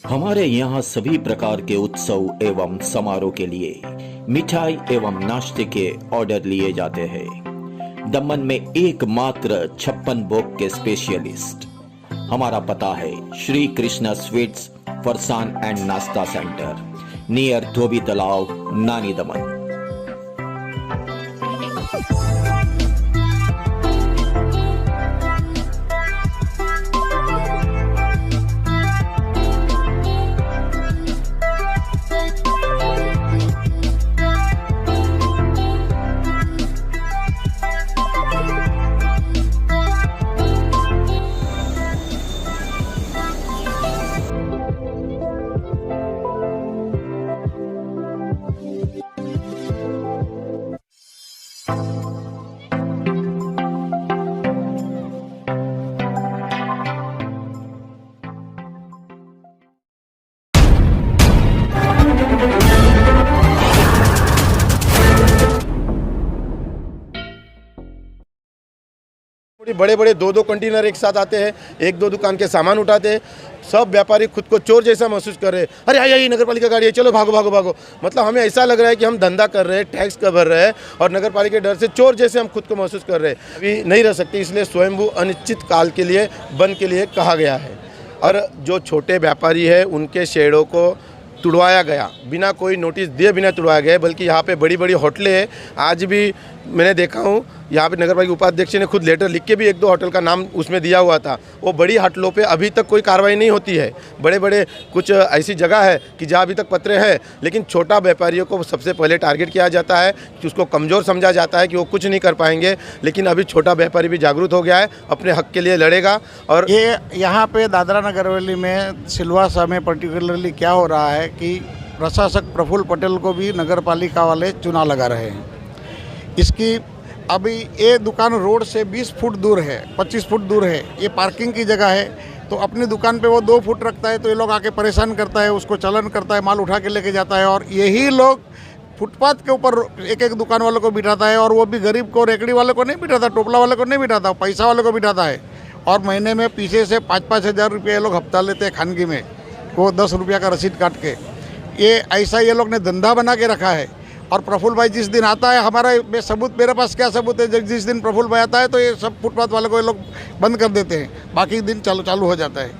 हमारे यहाँ सभी प्रकार के उत्सव एवं समारोह के लिए मिठाई एवं नाश्ते के ऑर्डर लिए जाते हैं। दमन में एकमात्र 56 भोग के स्पेशलिस्ट। हमारा पता है श्री कृष्णा स्वीट्स फरसान एंड नाश्ता सेंटर, नियर धोबी तालाब, नानी दमन। बड़े बड़े दो कंटेनर एक साथ आते हैं, एक दो दुकान के सामान उठाते हैं। सब व्यापारी खुद को चोर जैसा महसूस कर रहे हैं। अरे आई नगर पालिका गाड़ी है, चलो भागो भागो भागो। मतलब हमें ऐसा लग रहा है कि हम धंधा कर रहे हैं, टैक्स भर रहे हैं और नगर पालिका के डर से चोर जैसे हम खुद को महसूस कर रहे हैं। अभी नहीं रह सकते, इसलिए स्वयंभू अनिश्चित काल के लिए बंद के लिए कहा गया है। और जो छोटे व्यापारी है उनके शेडों को तुड़वाया गया, बिना कोई नोटिस दिए बिना तुड़वाया गया। बल्कि यहाँ पे बड़ी बड़ी होटलें हैं। आज भी मैंने देखा हूँ यहाँ पे नगर पालिका उपाध्यक्ष ने खुद लेटर लिख के भी एक दो होटल का नाम उसमें दिया हुआ था। वो बड़ी होटलों पे अभी तक कोई कार्रवाई नहीं होती है। बड़े बड़े कुछ ऐसी जगह है कि जहाँ अभी तक पत्र हैं, लेकिन छोटा व्यापारियों को सबसे पहले टारगेट किया जाता है कि उसको कमज़ोर समझा जाता है कि वो कुछ नहीं कर पाएंगे। लेकिन अभी छोटा व्यापारी भी जागरूक हो गया है, अपने हक के लिए लड़ेगा। और ये यहाँ पे दादरा नगर हवेली में सिलवासा में पर्टिकुलरली क्या हो रहा है कि प्रशासक प्रफुल्ल पटेल को भी नगर पालिका वाले चुना लगा रहे हैं। इसकी अभी ये दुकान रोड से 20 फुट दूर है, 25 फुट दूर है। ये पार्किंग की जगह है, तो अपनी दुकान पे वो 2 फुट रखता है, तो ये लोग आके परेशान करता है, उसको चलन करता है, माल उठा के लेके जाता है। और यही लोग फुटपाथ के ऊपर एक एक दुकान वालों को बिठाता है। और वो भी गरीब को, रेकड़ी वाले को नहीं बिठाता, टोपला वाले को नहीं बिठाता, पैसा वाले को बिठाता है। और महीने में पीछे से 5-5 हज़ार रुपये ये लोग हफ्ता लेते हैं खानगी में, वो 10 रुपया का रसीद काट के। ये ऐसा ये लोग ने धंधा बना के रखा है। और प्रफुल्ल भाई जिस दिन आता है, हमारा सबूत, मेरे पास क्या सबूत है, जिस दिन प्रफुल्ल भाई आता है तो ये सब फुटपाथ वाले को ये लोग बंद कर देते हैं, बाकी दिन चालू हो जाता है।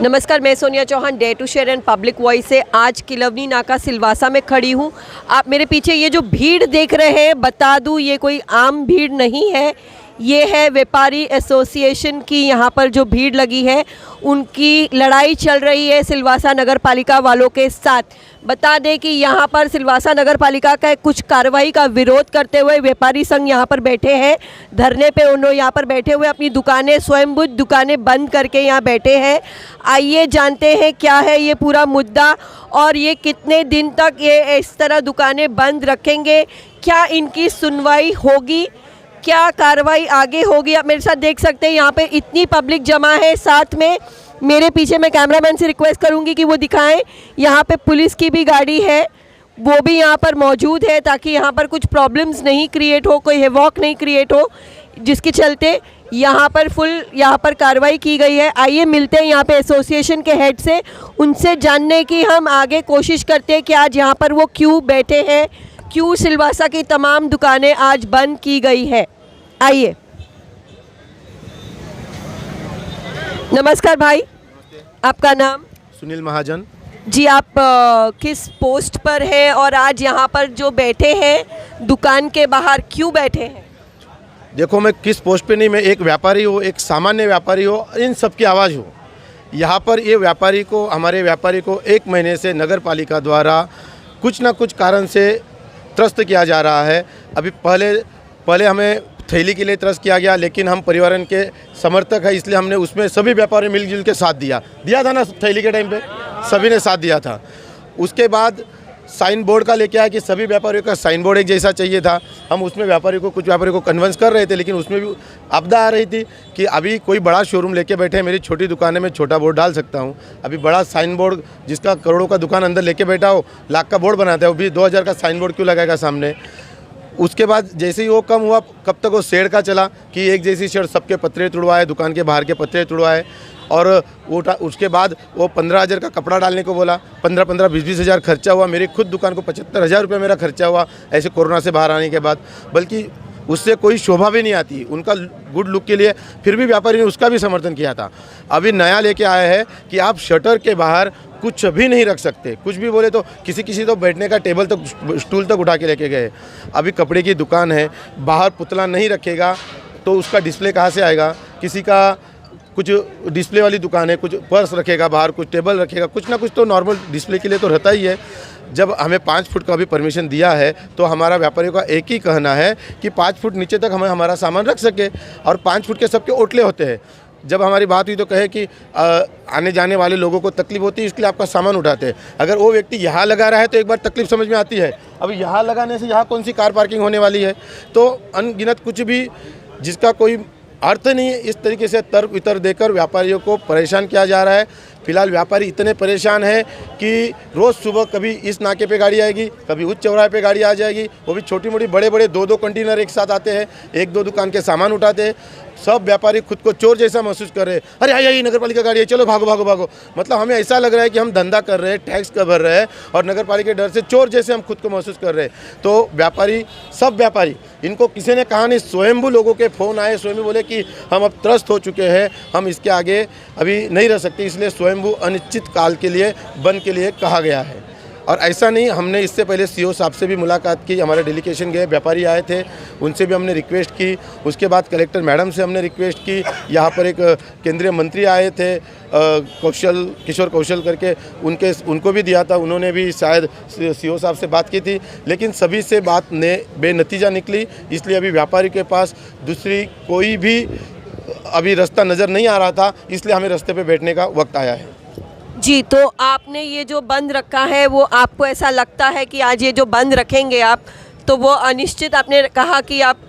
नमस्कार, मैं Sonia Chauhan, day to share and public voice से आज किलवनी नाका सिलवासा में खड़ी हूँ। आप मेरे पीछे ये जो भीड़ देख रहे हैं, बता दूँ ये कोई आम भीड़ नहीं है। ये है व्यापारी एसोसिएशन की यहाँ पर जो भीड़ लगी है, उनकी लड़ाई चल रही है सिलवासा नगर पालिका वालों के साथ। बता दें कि यहाँ पर सिलवासा नगर पालिका का कुछ कार्रवाई का विरोध करते हुए व्यापारी संघ यहाँ पर बैठे हैं धरने पे। उन्होंने यहाँ पर बैठे हुए अपनी दुकानें, स्वयंभू दुकानें बंद करके यहाँ बैठे हैं। आइए जानते हैं क्या है ये पूरा मुद्दा और ये कितने दिन तक ये इस तरह दुकानें बंद रखेंगे, क्या इनकी सुनवाई होगी, क्या कार्रवाई आगे होगी। आप मेरे साथ देख सकते हैं यहाँ पे इतनी पब्लिक जमा है। साथ में मेरे पीछे मैं कैमरामैन से रिक्वेस्ट करूँगी कि वो दिखाएं, यहाँ पे पुलिस की भी गाड़ी है, वो भी यहाँ पर मौजूद है ताकि यहाँ पर कुछ प्रॉब्लम्स नहीं क्रिएट हो, कोई हेवॉक नहीं क्रिएट हो, जिसके चलते यहाँ पर फुल यहाँ पर कार्रवाई की गई है। आइए मिलते हैं यहाँ पे एसोसिएशन के हेड से, उनसे जानने की हम आगे कोशिश करते हैं कि आज यहाँ पर वो क्यों बैठे हैं, क्यों सिलवासा की तमाम दुकानें आज बंद की गई है। आइए। नमस्कार भाई, आपका नाम? सुनील महाजन जी। आप किस पोस्ट पर हैं और आज यहाँ पर जो बैठे हैं दुकान के बाहर क्यों बैठे हैं? देखो, मैं किस पोस्ट पे नहीं, मैं एक व्यापारी हूँ, एक सामान्य व्यापारी हूँ, इन सब की आवाज़ हूँ। यहाँ पर ये व्यापारी को, हमारे व्यापारी को 1 महीने से नगर पालिका द्वारा कुछ ना कुछ कारण से त्रस्त किया जा रहा है। अभी पहले हमें थैली के लिए त्रस्त किया गया, लेकिन हम परिवारन के समर्थक है, इसलिए हमने उसमें सभी व्यापारी मिलजुल के साथ दिया था ना, थैली के टाइम पे सभी ने साथ दिया था। उसके बाद साइन बोर्ड का लेके आया कि सभी व्यापारियों का साइन बोर्ड एक जैसा चाहिए था। हम उसमें कुछ व्यापारियों को कन्विंस कर रहे थे, लेकिन उसमें भी आपदा आ रही थी कि अभी कोई बड़ा शोरूम लेके बैठे हैं, मेरी छोटी दुकान है, मैं छोटा बोर्ड डाल सकता हूँ। अभी बड़ा साइन बोर्ड जिसका करोड़ों का दुकान अंदर लेके बैठा हो, लाख का बोर्ड बनाता है, वो भी 2000 का साइन बोर्ड क्यों लगाएगा सामने। उसके बाद जैसे ही वो कम हुआ, कब तक वो शेड का चला कि एक जैसी शेड, सबके पत्रे तुड़वाए, दुकान के बाहर के पत्रे तुड़वाए, और वो उसके बाद वो 15,000 का कपड़ा डालने को बोला। 15-15, 20-20 हज़ार खर्चा हुआ। मेरी खुद दुकान को 75,000 रुपये मेरा खर्चा हुआ ऐसे कोरोना से बाहर आने के बाद। बल्कि उससे कोई शोभा भी नहीं आती उनका गुड लुक के लिए, फिर भी व्यापारी ने उसका भी समर्थन किया था। अभी नया लेके आया है कि आप शटर के बाहर कुछ भी नहीं रख सकते, कुछ भी बोले तो किसी तो बैठने का टेबल तक, स्टूल तक उठा के लेके गए। अभी कपड़े की दुकान है, बाहर पुतला नहीं रखेगा तो उसका डिस्प्ले कहाँ से आएगा? किसी का कुछ डिस्प्ले वाली दुकान है, कुछ पर्स रखेगा बाहर, कुछ टेबल रखेगा, कुछ ना कुछ तो नॉर्मल डिस्प्ले के लिए तो रहता ही है। जब हमें 5 फुट का भी परमिशन दिया है तो हमारा व्यापारियों का एक ही कहना है कि 5 फुट नीचे तक हमें हमारा सामान रख सके, और 5 फुट के सबके ओटले होते हैं। जब हमारी बात हुई तो कहे कि आने जाने वाले लोगों को तकलीफ होती है, इसलिए आपका सामान उठाते हैं। अगर वो व्यक्ति यहाँ लगा रहा है तो एक बार तकलीफ समझ में आती है। अब यहाँ लगाने से यहाँ कौन सी कार पार्किंग होने वाली है? तो अनगिनत कुछ भी जिसका कोई अर्थ नहीं है, इस तरीके से तर्क वितर्क देकर व्यापारियों को परेशान किया जा रहा है। फिलहाल व्यापारी इतने परेशान हैं कि रोज़ सुबह कभी इस नाके पे गाड़ी आएगी, कभी उस चौराहे पे गाड़ी आ जाएगी, वो भी छोटी मोटी, बड़े बड़े 2-2 कंटेनर एक साथ आते हैं, 1-2 दुकान के सामान उठाते हैं। सब व्यापारी खुद को चोर जैसा महसूस कर रहे हैं। अरे आई नगर पालिका गाड़ी है, चलो भागो भागो भागो। मतलब हमें ऐसा लग रहा है कि हम धंधा कर रहे हैं, टैक्स का भर रहे हैं, और नगर पालिका के डर से चोर जैसे हम खुद को महसूस कर रहे हैं। तो व्यापारी, सब व्यापारी, इनको किसी ने कहा नहीं, स्वयंभू लोगों के फ़ोन आए, स्वयं बोले कि हम अब त्रस्त हो चुके हैं, हम इसके आगे अभी नहीं रह सकते, इसलिए स्वयंभू अनिश्चित काल के लिए बंद के लिए कहा गया है। और ऐसा नहीं, हमने इससे पहले सीओ साहब से भी मुलाकात की, हमारे डेलीगेशन गए, व्यापारी आए थे, उनसे भी हमने रिक्वेस्ट की। उसके बाद कलेक्टर मैडम से हमने रिक्वेस्ट की। यहाँ पर एक केंद्रीय मंत्री आए थे, किशोर कौशल करके, उनको भी दिया था, उन्होंने भी शायद सीओ साहब से बात की थी, लेकिन सभी से बात बेनतीजा निकली। इसलिए अभी व्यापारी के पास दूसरी कोई भी अभी रास्ता नज़र नहीं आ रहा था, इसलिए हमें रास्ते पे बैठने का वक्त आया है। जी, तो आपने ये जो बंद रखा है, वो आपको ऐसा लगता है कि आज ये जो बंद रखेंगे आप, तो वो अनिश्चित, आपने कहा कि आप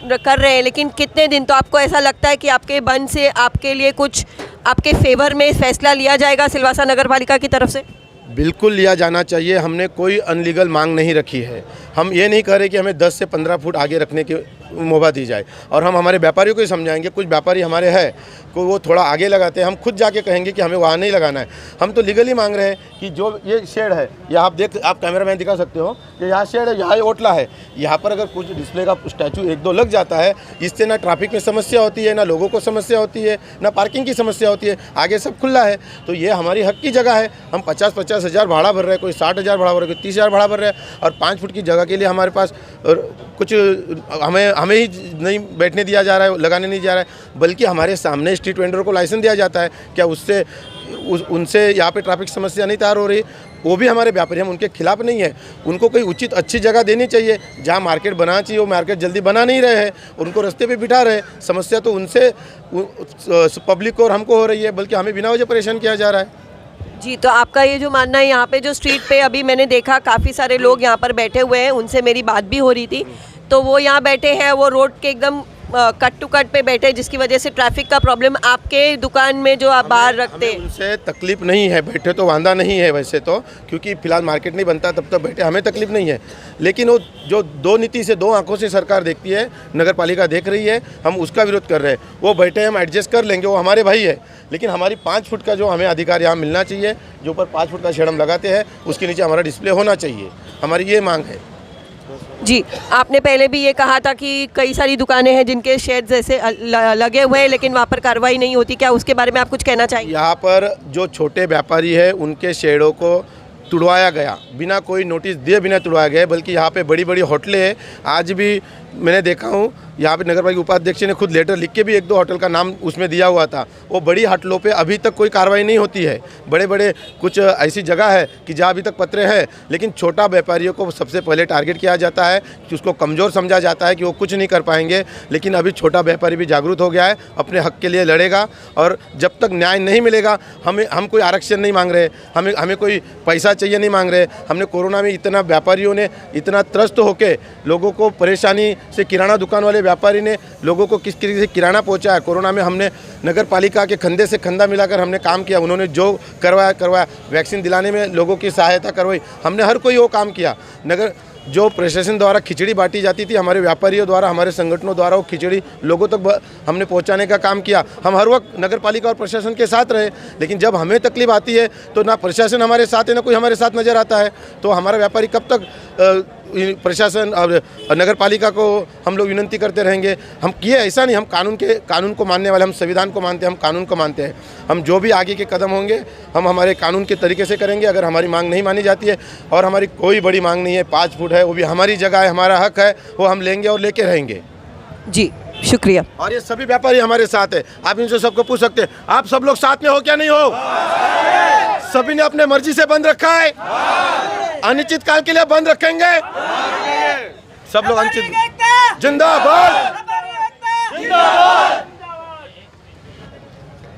कर रहे हैं, लेकिन कितने दिन? तो आपको ऐसा लगता है कि आपके बंद से आपके लिए कुछ आपके फेवर में फैसला लिया जाएगा सिलवासा नगर पालिका की तरफ से? बिल्कुल लिया जाना चाहिए। हमने कोई अनलीगल मांग नहीं रखी है। हम ये नहीं कह रहे कि हमें 10 से 15 फुट आगे रखने की मुभा दी जाए, और हम हमारे व्यापारियों को ही समझाएंगे। कुछ व्यापारी हमारे हैं को वो थोड़ा आगे लगाते हैं, हम खुद जाके कहेंगे कि हमें वहाँ नहीं लगाना है। हम तो लीगली मांग रहे हैं कि जो ये शेड है, या आप कैमरामैन दिखा सकते हो कि यहाँ शेड है, यहाँ ओटला है, यहाँ पर अगर कुछ डिस्प्ले का स्टैचू 1-2 लग जाता है, इससे ना ट्रैफिक में समस्या होती है, ना लोगों को समस्या होती है, ना पार्किंग की समस्या होती है, आगे सब खुला है। तो ये हमारी हक की जगह है। हम 50-50 हज़ार भाड़ा भर रहे हैं, कोई 60,000 भाड़ा भर रहे हैं, कोई 30,000 भाड़ा भर रहे हैं, और 5 फुट की जगह के लिए हमारे पास कुछ हमें ही नहीं बैठने दिया जा रहा है, लगाने नहीं जा रहा है, बल्कि हमारे सामने स्ट्रीट वेंडर को लाइसेंस दिया जाता है। क्या उससे उनसे यहाँ पे ट्रैफिक समस्या नहीं तैयार हो रही? वो भी हमारे व्यापारी, हम उनके खिलाफ नहीं है। उनको कोई उचित अच्छी जगह देनी चाहिए, जहाँ मार्केट बनाना चाहिए वो मार्केट जल्दी बना नहीं रहे हैं, उनको रास्ते पे बिठा रहे हैं। समस्या तो उनसे, पब्लिक को और हमको हो रही है, बल्कि हमें बिना वजह परेशान किया जा रहा है। जी, तो आपका ये जो मानना है, यहाँ पे जो स्ट्रीट पे अभी मैंने देखा काफ़ी सारे लोग यहाँ पर बैठे हुए हैं, उनसे मेरी बात भी हो रही थी, तो वो यहाँ बैठे हैं, वो रोड के एकदम कट टू कट पे बैठे, जिसकी वजह से ट्रैफिक का प्रॉब्लम आपके दुकान में जो आप बाहर रखते हैं, उनसे तकलीफ नहीं है, बैठे तो वांदा नहीं है वैसे तो, क्योंकि फिलहाल मार्केट नहीं बनता तब तक बैठे, हमें तकलीफ नहीं है। लेकिन वो जो 2 नीति से 2 आंखों से सरकार देखती है, नगर पालिका देख रही है, हम उसका विरोध कर रहे हैं। वो बैठे हम एडजस्ट कर लेंगे, वो हमारे भाई है, लेकिन हमारी 5 फुट का जो हमें अधिकार यहाँ मिलना चाहिए, जो ऊपर 5 फुट का शेड हम लगाते हैं, उसके नीचे हमारा डिस्प्ले होना चाहिए, हमारी ये मांग है। जी, आपने पहले भी ये कहा था कि कई सारी दुकानें हैं जिनके शेड ऐसे लगे हुए हैं, लेकिन वहाँ पर कार्रवाई नहीं होती, क्या उसके बारे में आप कुछ कहना चाहिए? यहाँ पर जो छोटे व्यापारी है, उनके शेडों को तुड़वाया गया, बिना कोई नोटिस दिए बिना तुड़वाया गया, बल्कि यहाँ पे बड़ी बड़ी होटलें हैं। आज भी मैंने देखा हूँ, यहाँ पे नगर पालिका उपाध्यक्ष ने खुद लेटर लिख के भी 1-2 होटल का नाम उसमें दिया हुआ था। वो बड़ी होटलों पे अभी तक कोई कार्रवाई नहीं होती है। बड़े बड़े कुछ ऐसी जगह है कि जहाँ अभी तक पत्रे हैं, लेकिन छोटा व्यापारियों को सबसे पहले टारगेट किया जाता है, कि उसको कमज़ोर समझा जाता है कि वो कुछ नहीं कर पाएंगे। लेकिन अभी छोटा व्यापारी भी जागरूक हो गया है, अपने हक के लिए लड़ेगा, और जब तक न्याय नहीं मिलेगा, हम कोई आरक्षण नहीं मांग रहे, हमें कोई पैसा चाहिए नहीं मांग रहे। हमने कोरोना में इतना व्यापारियों ने इतना त्रस्त होकर लोगों को परेशानी से, किराना दुकान वाले व्यापारी ने लोगों को किस तरीके से किराना पहुंचाया। कोरोना में हमने नगर पालिका के कंधे से कंधा मिलाकर हमने काम किया। उन्होंने जो करवाया, वैक्सीन दिलाने में लोगों की सहायता करवाई, हमने हर कोई वो काम किया। जो प्रशासन द्वारा खिचड़ी बांटी जाती थी, हमारे व्यापारियों द्वारा, हमारे संगठनों द्वारा वो खिचड़ी लोगों तक हमने पहुंचाने का काम किया। हम हर वक्त नगर पालिका और प्रशासन के साथ रहे, लेकिन जब हमें तकलीफ आती है तो ना प्रशासन हमारे साथ है ना कोई हमारे साथ नज़र आता है। तो हमारा व्यापारी कब तक प्रशासन और नगर पालिका को हम लोग विनती करते रहेंगे? हम किए ऐसा नहीं, हम कानून को मानने वाले, हम संविधान को मानते हैं, हम कानून को मानते हैं। हम जो भी आगे के कदम होंगे हम हमारे कानून के तरीके से करेंगे। अगर हमारी मांग नहीं मानी जाती है, और हमारी कोई बड़ी मांग नहीं है, 5 फुट है वो भी हमारी जगह है, हमारा हक है, वो हम लेंगे और लेके रहेंगे। जी शुक्रिया। और ये सभी व्यापारी हमारे साथ है, आप इनसे सबको पूछ सकते हैं, आप सब लोग साथ में हो क्या नहीं हो? सभी ने अपने मर्जी से बंद रखा है, अनिश्चित काल के लिए बंद रखेंगे सब लोग। अनिश्चित जिंदाबाद।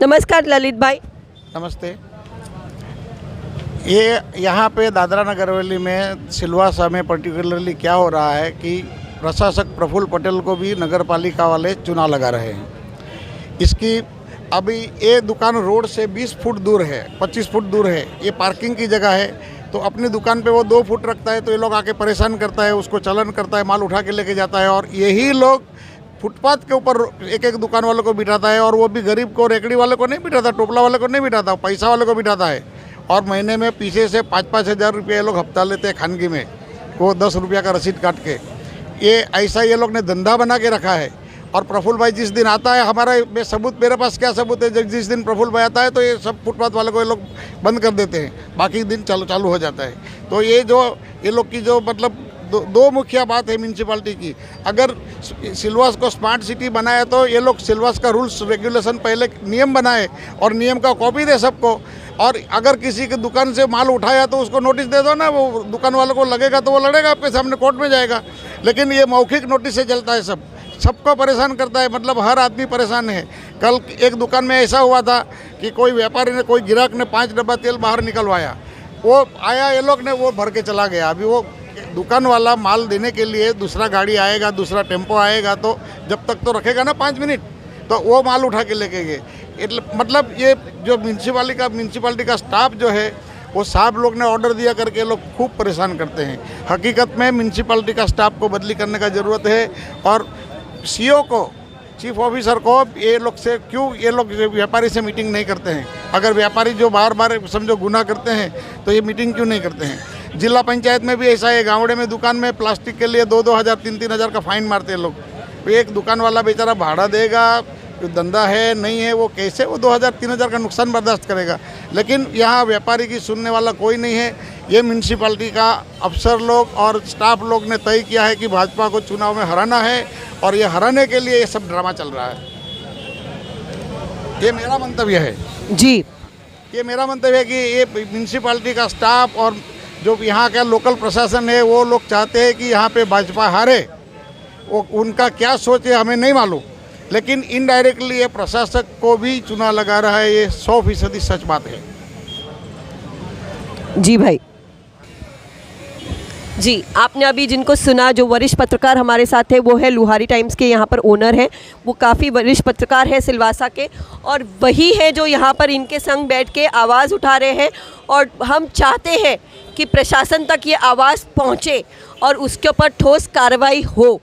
नमस्कार ललित भाई। नमस्ते। ये यहाँ पे दादरा नगर हवेली में सिलवासा में पर्टिकुलरली क्या हो रहा है कि प्रशासक प्रफुल्ल पटेल को भी नगर पालिका वाले चुनाव लगा रहे हैं। इसकी अभी ये दुकान रोड से 20 फुट दूर है, 25 फुट दूर है, ये पार्किंग की जगह है। तो अपनी दुकान पे वो 2 फुट रखता है, तो ये लोग आके परेशान करता है, उसको चलन करता है, माल उठा के लेके जाता है। और यही लोग फुटपाथ के ऊपर एक एक दुकान वालों को बिठाता है, और वो भी गरीब को, रेकड़ी वाले को नहीं बिठाता, टोपला वाले को नहीं बिठाता, पैसा वाले को बिठाता है। और महीने में पीछे से 5-5 हज़ार रुपये ये लोग हफ्ता लेते हैं खानगी में, वो 10 रुपया का रसीद काट के। ये ऐसा ये लोग ने धंधा बना के रखा है। और प्रफुल्ल भाई जिस दिन आता है, हमारा सबूत, मेरे पास क्या सबूत है, जिस दिन प्रफुल्ल भाई आता है तो ये सब फुटपाथ वाले को ये लोग बंद कर देते हैं, बाकी दिन चालू हो जाता है। तो ये लोग की जो मतलब दो मुख्य बात है म्यूनसिपाल्टी की। अगर सिलवास को स्मार्ट सिटी बनाया तो ये लोग सिलवास का रूल्स रेगुलेशन पहले नियम बनाए और नियम का कॉपी दे सबको। और अगर किसी की दुकान से माल उठाया तो उसको नोटिस दे दो ना, वो दुकान वालों को लगेगा तो वो लड़ेगा आपके सामने, कोर्ट में जाएगा। लेकिन ये मौखिक नोटिस से चलता है, सबको परेशान करता है, मतलब हर आदमी परेशान है। कल एक दुकान में ऐसा हुआ था कि कोई व्यापारी ने, कोई ग्राहक ने 5 डब्बा तेल बाहर निकलवाया, वो आया, ये लोग ने वो भर के चला गया। अभी वो दुकान वाला माल देने के लिए दूसरा गाड़ी आएगा, दूसरा टेम्पो आएगा, तो जब तक तो रखेगा ना 5 मिनट, तो वो माल उठा के लेके गए। मतलब ये जो म्यूनसिपाल्टी का स्टाफ जो है, वो साहब लोग ने ऑर्डर दिया करके लोग खूब परेशान करते हैं। हकीकत में म्यूनसिपाल्टी का स्टाफ को बदली करने का ज़रूरत है। और सीओ को, चीफ ऑफिसर को, ये लोग से क्यों ये लोग व्यापारी से मीटिंग नहीं करते हैं? अगर व्यापारी जो बार बार समझो गुनाह करते हैं तो ये मीटिंग क्यों नहीं करते हैं? जिला पंचायत में भी ऐसा है, गाँवड़े में दुकान में प्लास्टिक के लिए 2-2 हज़ार 3-3 हज़ार का फाइन मारते हैं लोग। तो एक दुकान वाला बेचारा भाड़ा देगा, धंधा है नहीं है, वो कैसे वो 2,000-3 हज़ार का नुकसान बर्दाश्त करेगा? लेकिन यहाँ व्यापारी की सुनने वाला कोई नहीं है। ये म्यूनसिपाल्टी का अफसर लोग और स्टाफ लोग ने तय किया है कि भाजपा को चुनाव में हराना है, और ये हराने के लिए ये सब ड्रामा चल रहा है। ये मेरा मंतव्य है जी, ये मेरा मंतव्य है कि ये म्यूनसिपाल्टी का स्टाफ और जो यहाँ का लोकल प्रशासन है, वो लोग चाहते हैं कि यहाँ पे भाजपा हारे। वो उनका क्या सोच है हमें नहीं मालूम, लेकिन इनडायरेक्टली ये प्रशासक को भी चुनाव लगा रहा है, ये 100% सच बात है। जी भाई, जी आपने अभी जिनको सुना, जो वरिष्ठ पत्रकार हमारे साथ है, वो है लुहारी टाइम्स के यहाँ पर ओनर हैं। वो काफ़ी वरिष्ठ पत्रकार है सिलवासा के, और वही है जो यहाँ पर इनके संग बैठ के आवाज़ उठा रहे हैं। और हम चाहते हैं कि प्रशासन तक ये आवाज़ पहुँचे और उसके ऊपर ठोस कार्रवाई हो।